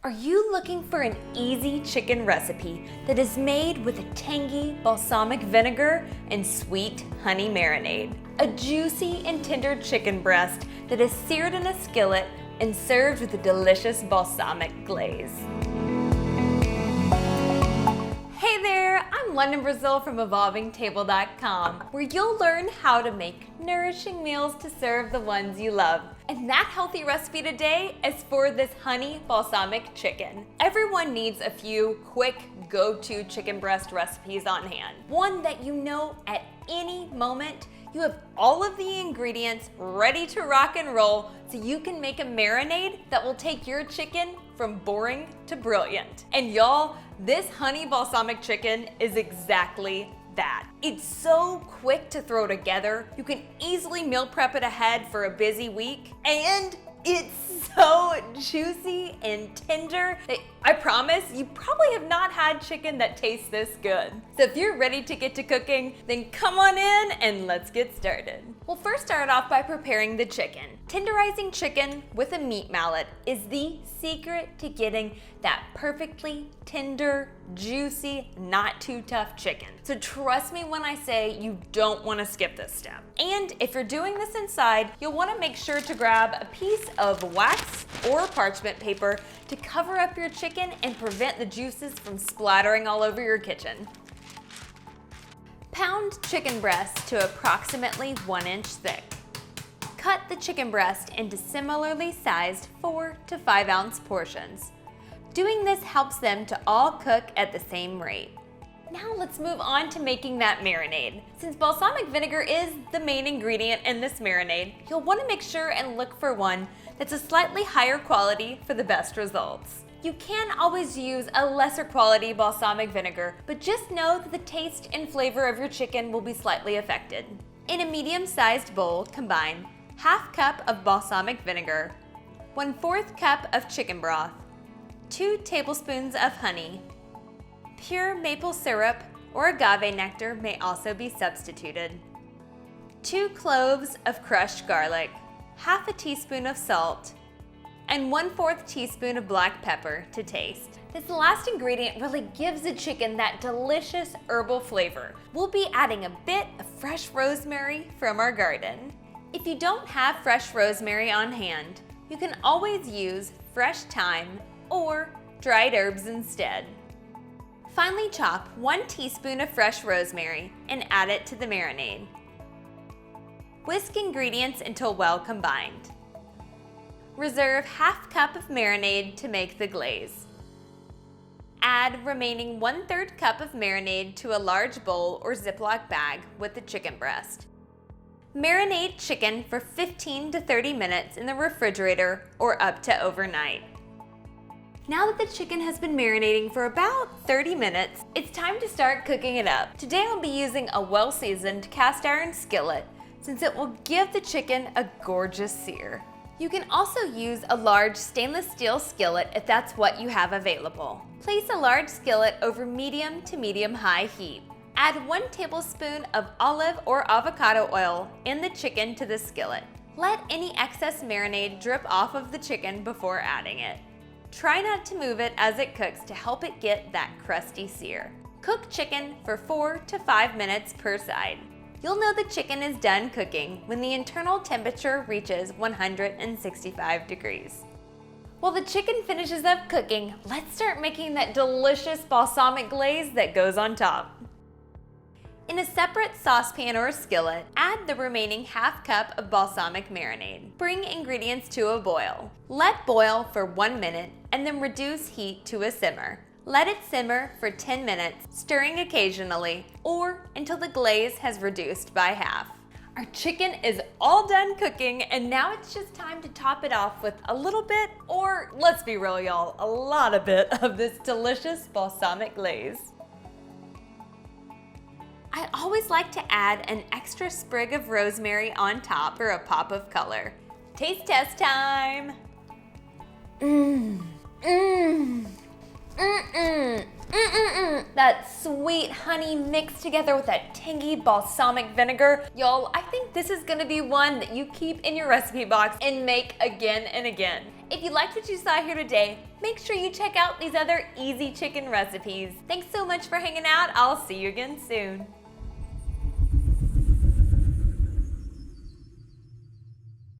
Are you looking for an easy chicken recipe that is made with a tangy balsamic vinegar and sweet honey marinade? A juicy and tender chicken breast that is seared in a skillet and served with a delicious balsamic glaze. Hey there, I'm London Brazil from EvolvingTable.com, where you'll learn how to make nourishing meals to serve the ones you love. And that healthy recipe today is for this honey balsamic chicken. Everyone needs a few quick go-to chicken breast recipes on hand. One that you know at any moment you have all of the ingredients ready to rock and roll so you can make a marinade that will take your chicken from boring to brilliant. And y'all, this honey balsamic chicken is exactly that. It's so quick to throw together. You can easily meal prep it ahead for a busy week. And it's so juicy and tender that I promise you probably have not had chicken that tastes this good. So if you're ready to get to cooking, then come on in and let's get started. We'll first start off by preparing the chicken. Tenderizing chicken with a meat mallet is the secret to getting that perfectly tender, juicy, not too tough chicken. So trust me when I say you don't want to skip this step. And if you're doing this inside, you'll want to make sure to grab a piece of wax or parchment paper to cover up your chicken and prevent the juices from splattering all over your kitchen. Pound chicken breast to approximately 1 inch thick. Cut the chicken breast into similarly sized 4 to 5 ounce portions. Doing this helps them to all cook at the same rate. Now let's move on to making that marinade. Since balsamic vinegar is the main ingredient in this marinade, you'll want to make sure and look for one that's a slightly higher quality for the best results. You can always use a lesser quality balsamic vinegar, but just know that the taste and flavor of your chicken will be slightly affected. In a medium-sized bowl, combine ½ cup of balsamic vinegar, 1/4 cup of chicken broth, 2 tablespoons of honey. Pure maple syrup or agave nectar may also be substituted. 2 cloves of crushed garlic, ½ a teaspoon of salt, and 1/4 teaspoon of black pepper to taste. This last ingredient really gives the chicken that delicious herbal flavor. We'll be adding a bit of fresh rosemary from our garden. If you don't have fresh rosemary on hand, you can always use fresh thyme or dried herbs instead. Finally, chop 1 teaspoon of fresh rosemary and add it to the marinade. Whisk ingredients until well combined. Reserve ½ cup of marinade to make the glaze. Add remaining 1/3 cup of marinade to a large bowl or ziplock bag with the chicken breast. Marinate chicken for 15 to 30 minutes in the refrigerator or up to overnight. Now that the chicken has been marinating for about 30 minutes, it's time to start cooking it up. Today I'll be using a well-seasoned cast iron skillet since it will give the chicken a gorgeous sear. You can also use a large stainless steel skillet if that's what you have available. Place a large skillet over medium to medium-high heat. Add 1 tablespoon of olive or avocado oil in the chicken to the skillet. Let any excess marinade drip off of the chicken before adding it. Try not to move it as it cooks to help it get that crusty sear. Cook chicken for 4 to 5 minutes per side. You'll know the chicken is done cooking when the internal temperature reaches 165 degrees. While the chicken finishes up cooking, let's start making that delicious balsamic glaze that goes on top. In a separate saucepan or skillet, add the remaining ½ cup of balsamic marinade. Bring ingredients to a boil. Let boil for 1 minute and then reduce heat to a simmer. Let it simmer for 10 minutes, stirring occasionally, or until the glaze has reduced by half. Our chicken is all done cooking, and now it's just time to top it off with a little bit, or let's be real y'all, a lot of bit of this delicious balsamic glaze. I always like to add an extra sprig of rosemary on top for a pop of color. Taste test time! That sweet honey mixed together with that tangy balsamic vinegar. Y'all, I think this is gonna be one that you keep in your recipe box and make again and again. If you liked what you saw here today, make sure you check out these other easy chicken recipes. Thanks so much for hanging out. I'll see you again soon.